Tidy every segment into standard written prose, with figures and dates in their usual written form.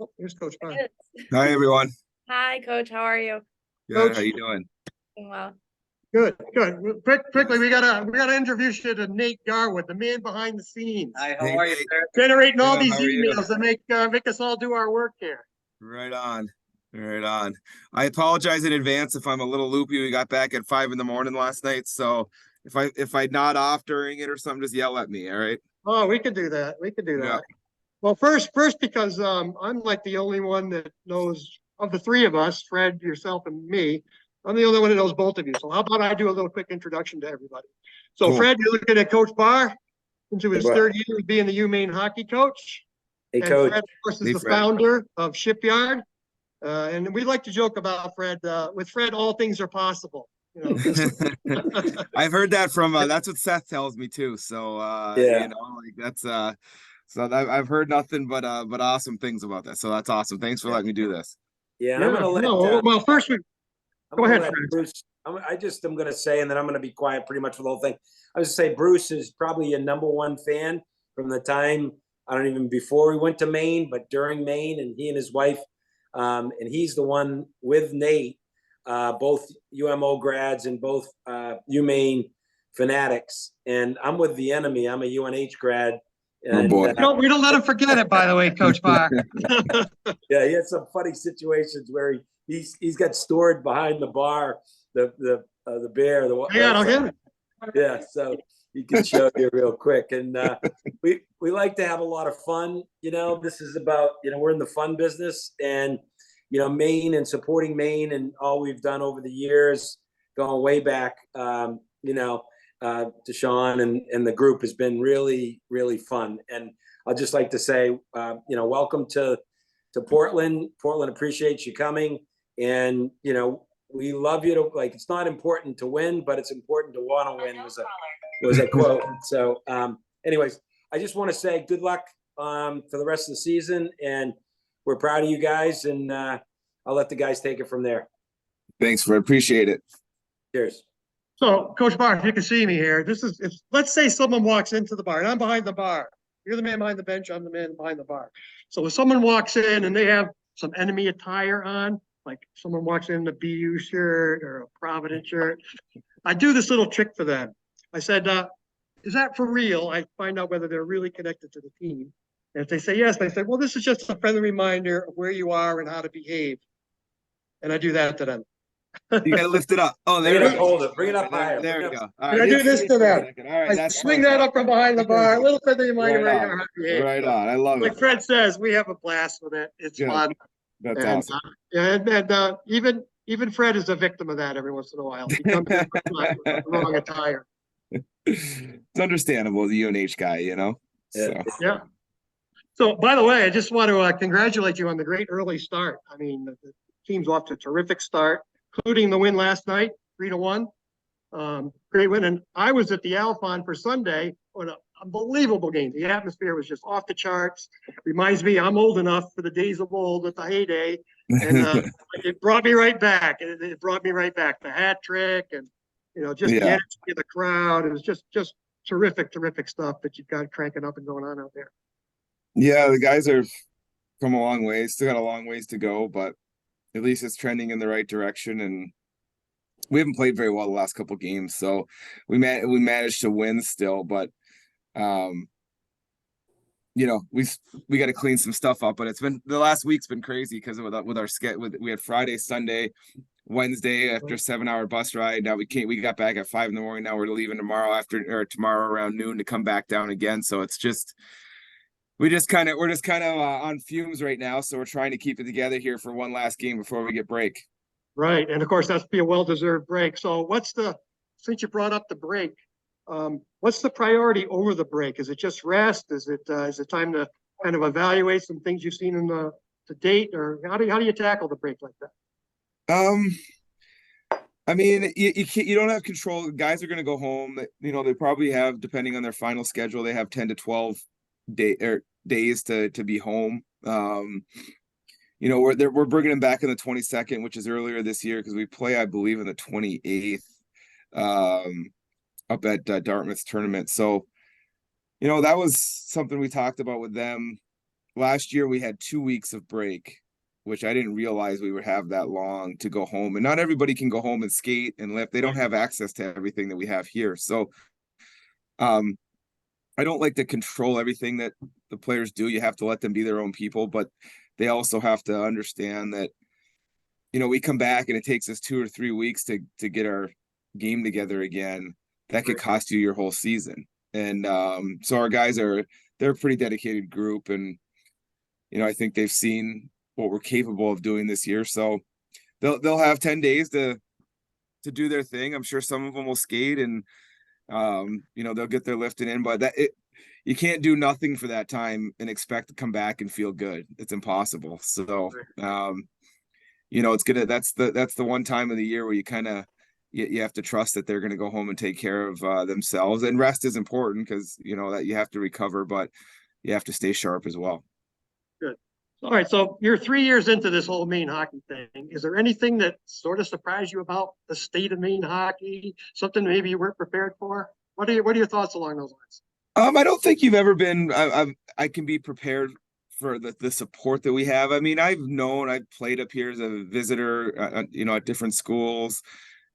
Oh, here's Coach Ben. Hi, everyone. Hi, Coach. How are you? Good. Coach. How you doing? Doing well. Good. Quickly, we gotta introduce you to Nate Garwood, the man behind the scenes. Hi, Hey, how are you, Nate. sir? Generating all Good, these how are you? emails that make us all do our work here. Right on. Right on. I apologize in advance if I'm a little loopy. We got back at 5 a.m. last night, so if I nod off during it or something, just yell at me. All right. Oh, we could do that. We could do Yeah. that. Well, first, because I'm like the only one that knows of the three of us, Fred, yourself, and me. I'm the only one that knows both of you. So how about I do a little quick introduction to everybody? So Cool. Fred, you're looking at Coach Barr into his Hey, bud. third year of being the UMaine hockey coach. Hey, And Coach. Fred, of course, is Hey, the Fred. founder of Shipyard. And we like to joke about Fred. With Fred, all things are possible. You know, I've heard that from that's what Seth tells me too. So Yeah. like that's so I've heard nothing but awesome things about that. So that's awesome. Thanks for letting me do this. Yeah, and I'm gonna let well, first I'm go gonna ahead, let Fred. Bruce. I'm gonna say, and then I'm gonna be quiet pretty much for the whole thing. I was gonna say Bruce is probably a #1 fan from the time, I don't even before we went to Maine, but during Maine, and he and his wife, and he's the one with Nate, both UMO grads and both UMaine fanatics, and I'm with the enemy. I'm a UNH grad. And, boy. We don't let him forget it, by the way, Coach Barr. yeah, he had some funny situations where he's got stored behind the bar the bear. Yeah, I'll get it. Yeah, so he can show you real quick. And we like to have a lot of fun. You know, this is about, we're in the fun business, and Maine and supporting Maine and all we've done over the years, going way back. To Sean and the group has been really, really fun. And I'll just like to say, welcome to Portland. Portland appreciates you coming. And, we love you to, like, it's not important to win, but it's important to want to win was a quote. So anyways, I just want to say good luck for the rest of the season. And we're proud of you guys. And I'll let the guys take it from there. Thanks, Fred. Appreciate it. Cheers. So, Coach Barr, if you can see me here, let's say someone walks into the bar, and I'm behind the bar. You're the man behind the bench, I'm the man behind the bar. So if someone walks in and they have some enemy attire on, like someone walks in a BU shirt or a Providence shirt, I do this little trick for them. I said, is that for real? I find out whether they're really connected to the team. And if they say yes, they say, well, this is just a friendly reminder of where you are and how to behave. And I do that to them. You gotta lift it up. Oh, there Bring it it is. up, hold it. Bring it up higher. There we go. All And I do this to them. All right, I that's swing that up from behind the bar, a little friendly reminder Right where you on. are how to behave. Right on. I love Like it. Fred says, we have a blast with it. It's Good. fun. That's And, awesome. and even Fred is a victim of that every once in a while. He comes in with the wrong attire. It's understandable, the UNH guy, Yeah. So Yeah. So, by the way, I just want to congratulate you on the great early start. I mean, the team's off to a terrific start, including the win last night, 3-1. Great win. And I was at the Alphon for Sunday on an unbelievable game. The atmosphere was just off the charts. Reminds me, I'm old enough for the days of old at the heyday. And it brought me right back. It brought me right back. The hat trick and, just the Yeah. energy of the crowd. It was just terrific, terrific stuff that you've got cranking up and going on out there. Yeah, the guys have come a long way. Still got a long ways to go, but at least it's trending in the right direction. And we haven't played very well the last couple games, so we managed to win still. But we got to clean some stuff up. But it's been the last week's been crazy because with our schedule. We had Friday, Sunday, Wednesday after a 7-hour bus ride. Now we got back at 5 a.m. Now we're leaving tomorrow around noon to come back down again. So it's just. We're just kind of on fumes right now, so we're trying to keep it together here for one last game before we get break. Right, and of course that's be a well-deserved break. So, since you brought up the break, what's the priority over the break? Is it just rest? Is it time to kind of evaluate some things you've seen to date, or how do you tackle the break like that? I mean, you don't have control. Guys are going to go home. They probably have, depending on their final schedule, they have 10 to 12 days to be home. We're bringing them back on the 22nd, which is earlier this year, because we play, I believe, on the 28th up at Dartmouth's tournament. So that was something we talked about with them last year we had 2 weeks of break, which I didn't realize we would have that long to go home. And not everybody can go home and skate and lift. They don't have access to everything that we have here. So I don't like to control everything that the players do. You have to let them be their own people, but they also have to understand that, we come back and it takes us 2 or 3 weeks to get our game together again. That could cost you your whole season. And so our guys they're a pretty dedicated group, and I think they've seen what we're capable of doing this year. So they'll have 10 days to do their thing. I'm sure some of them will skate and they'll get their lifting in, but you can't do nothing for that time and expect to come back and feel good. It's impossible. So that's the one time of the year where you kind of you have to trust that they're going to go home and take care of themselves. And rest is important because that you have to recover, but you have to stay sharp as well. Good. All right, so you're 3 years into this whole Maine hockey thing. Is there anything that sort of surprised you about the state of Maine hockey? Something maybe you weren't prepared for? What are your thoughts along those lines? I don't think you've ever been. I can be prepared for the support that we have. I mean, I've played up here as a visitor, at different schools,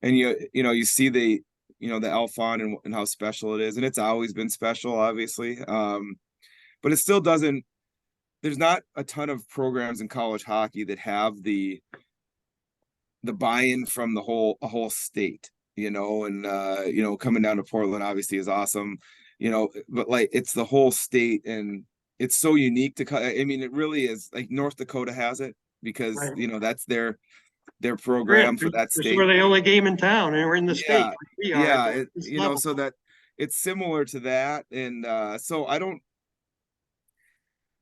and you see the Alphon and how special it is, and it's always been special, obviously. But it still doesn't. There's not a ton of programs in college hockey that have the buy-in from a whole state, and coming down to Portland obviously is awesome, but like it's the whole state, and it's so unique I mean, it really is. Like North Dakota has it because that's their program for that state. We're the only game in town, and we're in the state. Like we are, so that it's similar to that, and so I don't.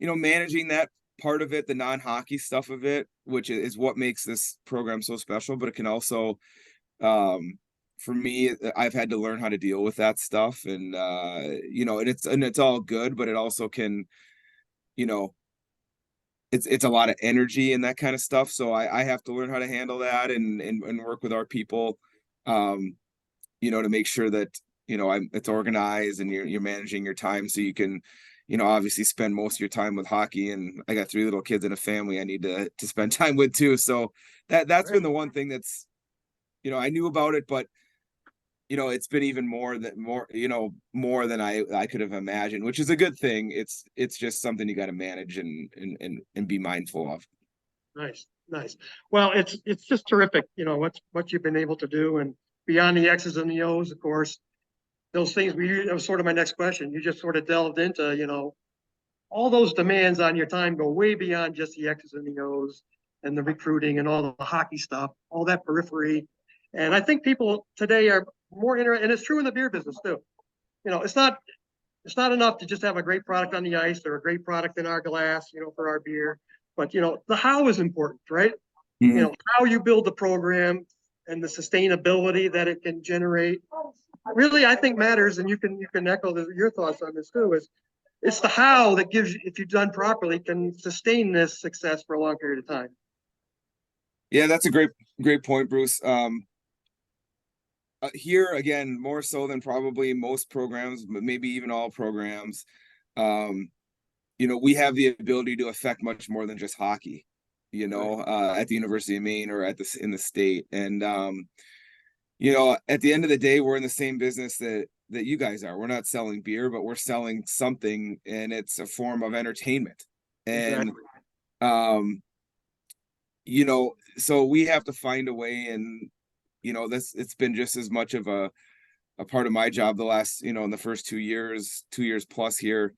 Managing that part of it, the non-hockey stuff of it, which is what makes this program so special, but it can also, for me, I've had to learn how to deal with that stuff, and and it's all good, but it also can, it's a lot of energy and that kind of stuff. So I have to learn how to handle that and work with our people, to make sure that, it's organized and you're managing your time so you can, obviously spend most of your time with hockey. And I got 3 little kids and a family I need to spend time with too. So that's been the one thing that's, I knew about it, but it's been even more than I could have imagined, which is a good thing. It's just something you got to manage and be mindful of. Nice. Well, it's just terrific, what you've been able to do, and beyond the X's and the O's, of course, those things that was sort of my next question. You just sort of delved into, all those demands on your time go way beyond just the X's and the O's and the recruiting and all the hockey stuff, all that periphery. And I think people today are more interested, and it's true in the beer business too. It's not enough to just have a great product on the ice or a great product in our glass, for our beer. But the how is important, right? Mm-hmm. How you build the program and the sustainability that it can generate. Really, I think matters, and you can echo your thoughts on this too. It's the how that gives, if you've done properly, can sustain this success for a long period of time. Yeah, that's a great point, Bruce. Here again, more so than probably most programs, but maybe even all programs, we have the ability to affect much more than just hockey, at the University of Maine or in the state. And, at the end of the day, we're in the same business that you guys are. We're not selling beer, but we're selling something, and it's a form of entertainment. And, so we have to find a way, and, it's been just as much of a part of my job the last, in the first 2 years plus here,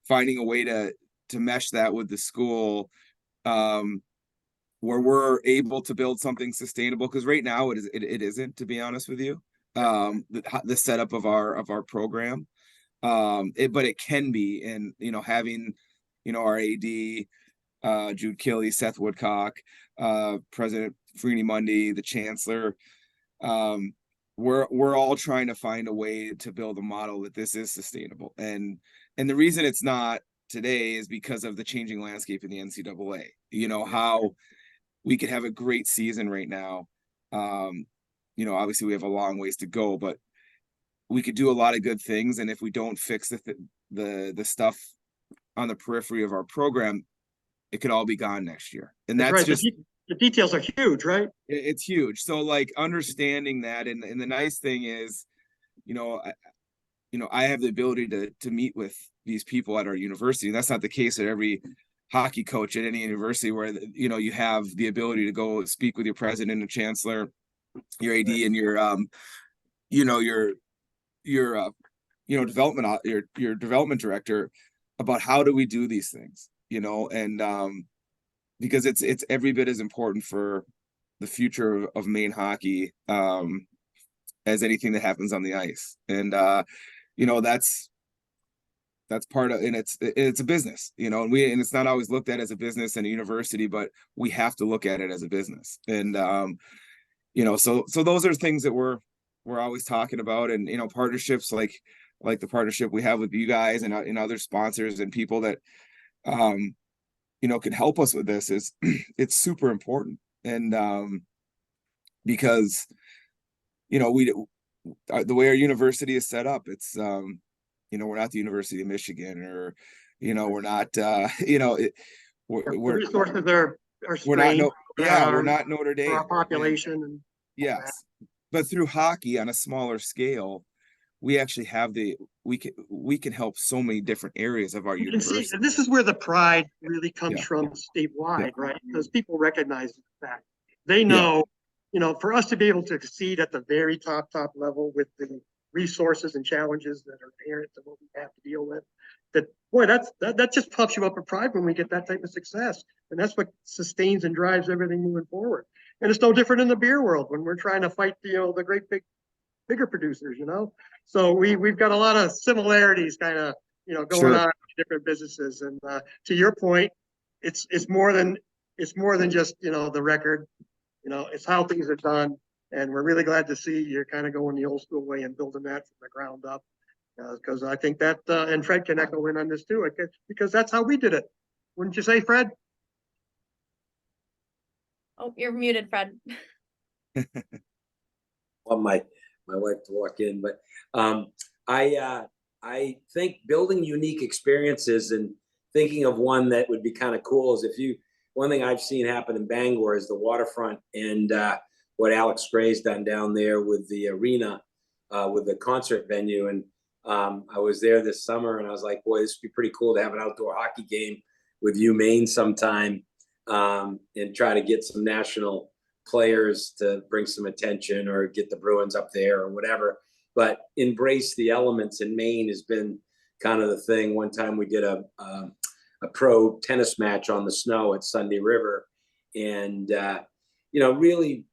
finding a way to mesh that with the school, where we're able to build something sustainable. Because right now it isn't, to be honest with you, the setup of our program, but it can be. And, having, our AD, Jude Kelly, Seth Woodcock, President Freeney Mundy, the Chancellor, we're all trying to find a way to build a model that this is sustainable. And the reason it's not today is because of the changing landscape in the NCAA. How we could have a great season right now. Obviously we have a long ways to go, but we could do a lot of good things. And if we don't fix the stuff on the periphery of our program, it could all be gone next year. And that's right. just, The details are huge, right? it's huge. So like understanding that, and the nice thing is, I have the ability to meet with these people at our university. That's not the case at every hockey coach at any university, where you have the ability to go speak with your president and chancellor, your AD, and your development director about how do we do these things, and because it's every bit as important for the future of Maine hockey as anything that happens on the ice. And that's part of, and it's a business, and it's not always looked at as a business and a university, but we have to look at it as a business. And so those are things that we're always talking about. And partnerships like the partnership we have with you guys and other sponsors and people that can help us with this is it's super important. And because the way our university is set up, it's we're not the University of Michigan, or we're not The resources are we're not strained we're not Notre for Dame. our population. And Yes, but through hockey on a smaller scale, we actually have we can help so many different areas of our you can see, university. and this is where the pride really comes Yeah. from statewide, Yeah. right? Because people recognize the fact. They know, for us to be able to succeed at the very top level with the resources and challenges that are inherent to what we have to deal with, that just puffs you up with pride when we get that type of success. And that's what sustains and drives everything moving forward. And it's no different in the beer world when we're trying to fight, the great bigger producers, So we've got a lot of similarities kind of, going Sure. on in different businesses. And to your point, it's more than just, the record, it's how things are done. And we're really glad to see you're kind of going the old school way and building that from the ground up. Because I think that, and Fred can echo in on this too, because that's how we did it. Wouldn't you say, Fred? Oh, you're muted, Fred. Want my wife to walk in, but I think building unique experiences and thinking of one that would be kind of cool is one thing I've seen happen in Bangor is the waterfront, and what Alex Gray's done down there with the arena, with the concert venue. And I was there this summer and I was like, boy, this would be pretty cool to have an outdoor hockey game with UMaine sometime, and try to get some national players to bring some attention, or get the Bruins up there or whatever. But embrace the elements in Maine has been kind of the thing. One time we did a pro tennis match on the snow at Sunday River, and really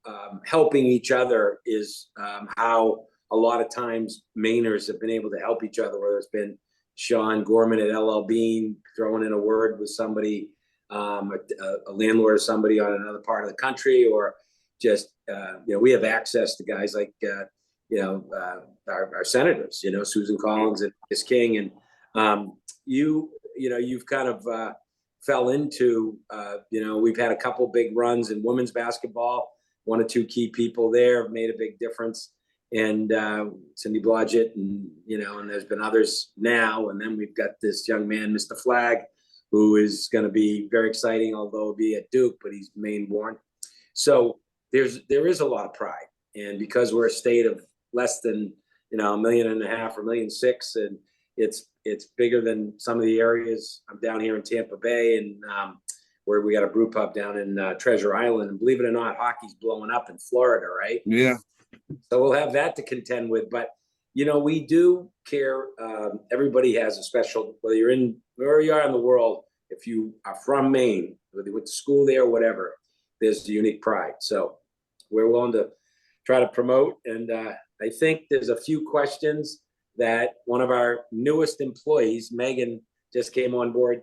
helping each other is how a lot of times Mainers have been able to help each other, whether it's been Sean Gorman at LL Bean throwing in a word with somebody, a landlord or somebody on another part of the country, or just we have access to guys like our senators, Susan Collins and Chris King, and you've kind of fell into we've had a couple big runs in women's basketball. One or two key people there have made a big difference, and Cindy Blodgett, and and there's been others now, and then we've got this young man, Mr. Flag, who is going to be very exciting, although he'll be at Duke, but he's Maine born. So there is a lot of pride, and because we're a state of less than 1.5 million or 1.6 million, and it's bigger than some of the areas. I'm down here in Tampa Bay, and where we got a brew pub down in Treasure Island, and believe it or not, hockey's blowing up in Florida, right? Yeah. So we'll have that to contend with, but we do care. Everybody has a special, whether you're in wherever you are in the world, if you are from Maine, whether you went to school there or whatever, there's a unique pride. So we're willing to try to promote. And I think there's a few questions that one of our newest employees, Meghan, just came on board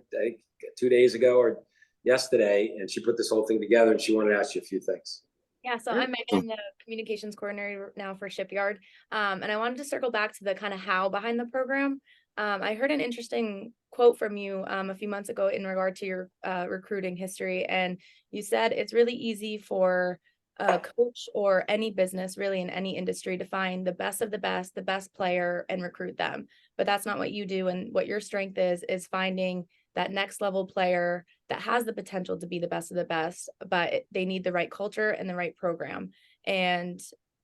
2 days ago or yesterday, and she put this whole thing together, and she wanted to ask you a few things. Yeah, so I'm Meghan, the communications coordinator now for Shipyard. And I wanted to circle back to the kind of how behind the program. I heard an interesting quote from you a few months ago in regard to your recruiting history. And you said it's really easy for a coach or any business, really in any industry, to find the best of the best player and recruit them. But that's not what you do. And what your strength is finding that next level player that has the potential to be the best of the best, but they need the right culture and the right program. And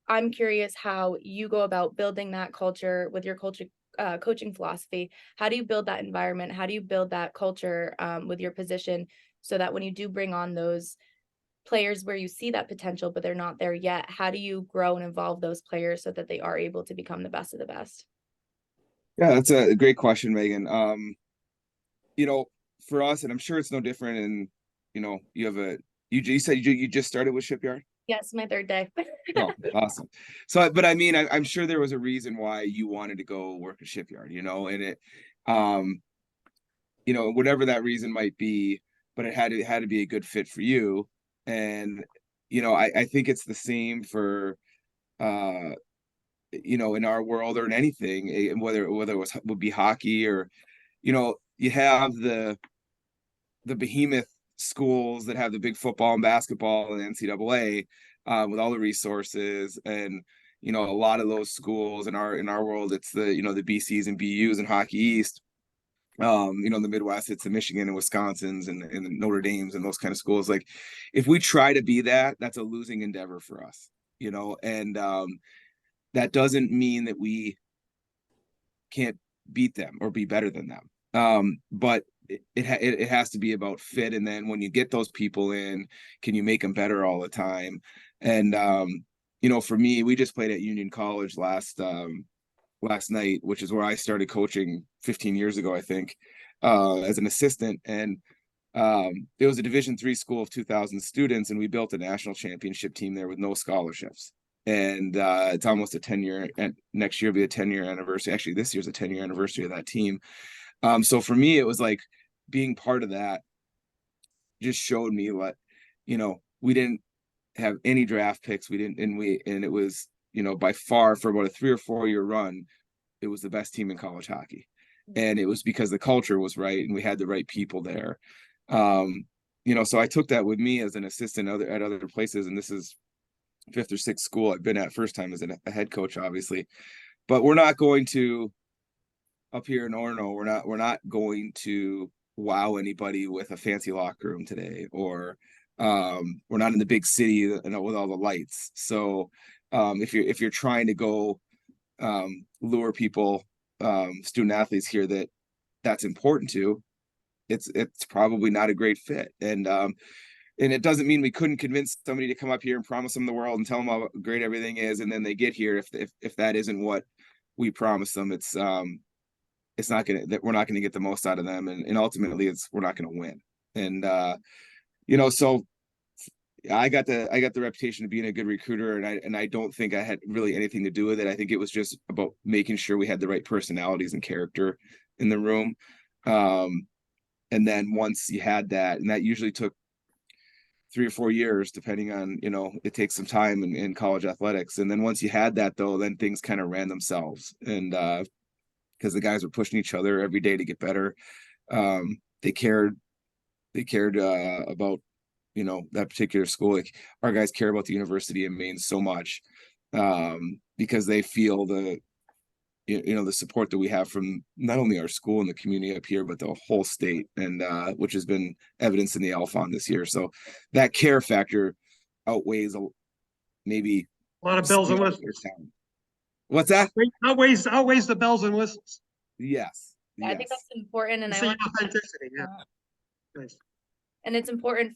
I'm curious how you go about building that culture with your coaching philosophy. How do you build that environment? How do you build that culture with your position so that when you do bring on those players where you see that potential, but they're not there yet, how do you grow and evolve those players so that they are able to become the best of the best? Yeah, that's a great question, Megan. For us, and I'm sure it's no different. And you have you said you just started with Shipyard. Yes, my third day. Oh, awesome. So, but I mean, I'm sure there was a reason why you wanted to go work at Shipyard, and it, whatever that reason might be, but it had to be a good fit for you. And, I think it's the same for, in our world or in anything, whether it would be hockey or, you have the behemoth schools that have the big football and basketball and NCAA with all the resources. And a lot of those schools in our world, it's the the BCs and BUs and Hockey East. In the Midwest, it's the Michigan and Wisconsin's and the Notre Dame's and those kind of schools. Like, if we try to be that, that's a losing endeavor for us. And that doesn't mean that we can't beat them or be better than them. But it has to be about fit. And then when you get those people in, can you make them better all the time? And for me, we just played at Union College last night, which is where I started coaching 15 years ago, I think, as an assistant. And it was a Division III school of 2,000 students, and we built a national championship team there with no scholarships. And it's almost a 10-year, and next year will be a 10-year anniversary. Actually, this year's a 10-year anniversary of that team. So for me, it was like being part of that just showed me what, we didn't have any draft picks. We didn't, and it was, by far, for about a 3 or 4 year run, it was the best team in college hockey. And it was because the culture was right and we had the right people there. So I took that with me as an assistant at other places. And this is 5th or 6th school I've been at, first time as a head coach, obviously. But we're not going to, up here in Orono, we're not going to wow anybody with a fancy locker room today, or we're not in the big city with all the lights. So if you're trying to go lure people, student athletes here that's important to, it's probably not a great fit. And it doesn't mean we couldn't convince somebody to come up here and promise them the world and tell them how great everything is, and then they get here, if that isn't what we promise them, it's not that we're not gonna get the most out of them, and ultimately we're not gonna win. And so I got the reputation of being a good recruiter, and I don't think I had really anything to do with it. I think it was just about making sure we had the right personalities and character in the room. And then once you had that, and that usually took 3 or 4 years, depending on, it takes some time in college athletics. And then once you had that, though, then things kind of ran themselves. And because the guys were pushing each other every day to get better. They cared about, that particular school. Like, our guys care about the University of Maine so much, because they feel the support that we have from not only our school and the community up here, but the whole state, and which has been evidenced in the Alphon this year. So that care factor outweighs maybe A lot of bells and whistles. What's that? Outweighs the bells and whistles. Yes. I think that's important. And You I see want authenticity. Yeah. Nice. And it's important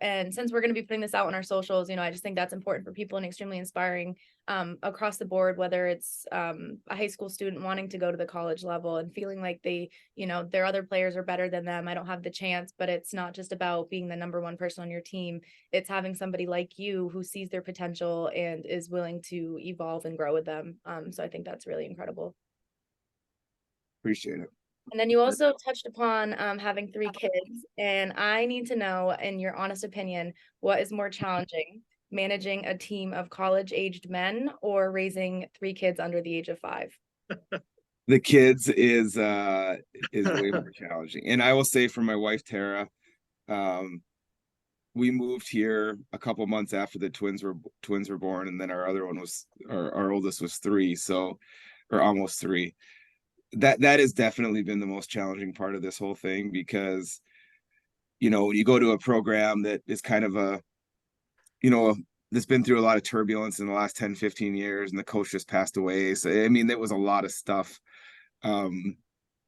and since we're going to be putting this out on our socials, I just think that's important for people and extremely inspiring across the board, whether it's a high school student wanting to go to the college level and feeling like their other players are better than them. I don't have the chance, but it's not just about being the number one person on your team. It's having somebody like you who sees their potential and is willing to evolve and grow with them. So I think that's really incredible. Appreciate it. And then you also touched upon having 3 kids, and I need to know, in your honest opinion, what is more challenging, managing a team of college-aged men or raising 3 kids under the age of 5? The kids is way more challenging. And I will say, for my wife, Tara, we moved here a couple months after the twins were born, and then our oldest was 3, or almost 3. that has definitely been the most challenging part of this whole thing, because, you know, you go to a program that is kind of a, you know, that's been through a lot of turbulence in the last 10, 15 years, and the coach just passed away. So, I mean, there was a lot of stuff, you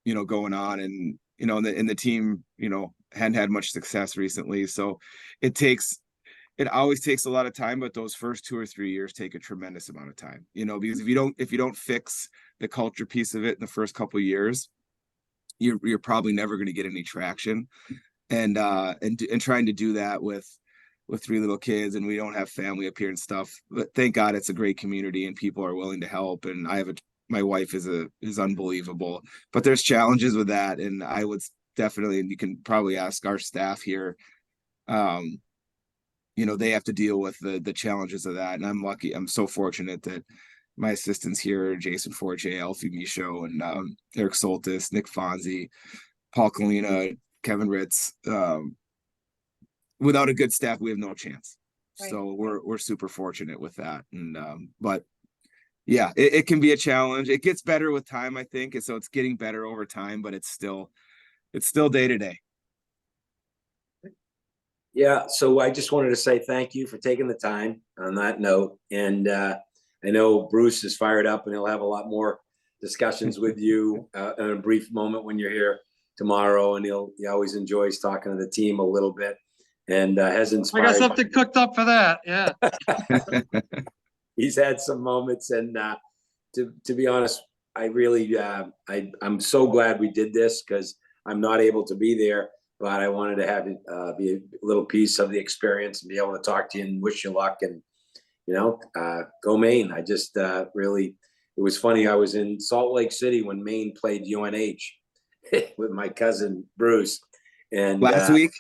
know, going on, and, you know, and the team, you know, hadn't had much success recently. So it always takes a lot of time, but those first 2 or 3 years take a tremendous amount of time, you know, because if you don't fix the culture piece of it in the first couple of years, you're probably never going to get any traction. And trying to do that with 3 little kids, and we don't have family up here and stuff, but thank God it's a great community and people are willing to help. And my wife is unbelievable, but there's challenges with that. And I would definitely, and you can probably ask our staff here, you know, they have to deal with the challenges of that. And I'm so fortunate that my assistants here, Jason Forte, Alfie Michaud, and Eric Soltis, Nick Fonzie, Paul Kalina, Kevin Ritz. Without a good staff, we have no chance. Right. So we're super fortunate with that. And but yeah, it can be a challenge. It gets better with time, I think. And so it's getting better over time, but it's still day to day. Yeah, so I just wanted to say thank you for taking the time on that note. And I know Bruce is fired up, and he'll have a lot more discussions with you in a brief moment when you're here tomorrow. And he always enjoys talking to the team a little bit, and has I inspired. got something cooked up for that. Yeah. He's had some moments, and to be honest, I really I'm so glad we did this, because I'm not able to be there. But I wanted to have it be a little piece of the experience and be able to talk to you and wish you luck, and, you know, go Maine. I just really, it was funny. I was in Salt Lake City when Maine played UNH with my cousin Bruce. And Last week?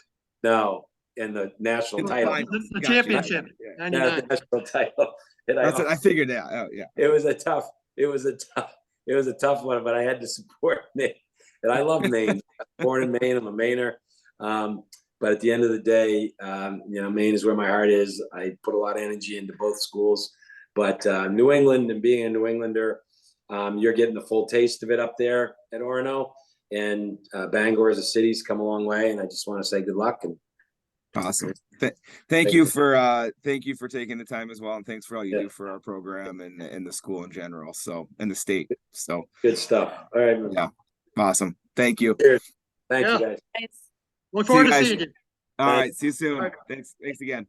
No, in the national title. The championship, Yeah. 99. National title. And That's what I figured that. Oh, yeah. It was a tough one, but I had to support Maine. And I love Maine. Born in Maine, I'm a Mainer. But at the end of the day, you know, Maine is where my heart is. I put a lot of energy into both schools, but New England, and being a New Englander, you're getting the full taste of it up there at Orono, and Bangor as a city's come a long way. And I just want to say good luck. And awesome. Thank you for taking the time as well, and thanks for all you do for our program and the school in general. So, and the state. So good stuff. All right. Yeah. Awesome. Thank you. Cheers. Thank Yeah. you, guys. Nice. Look forward to guys. seeing you. All right. See you soon. Bye. Thanks again.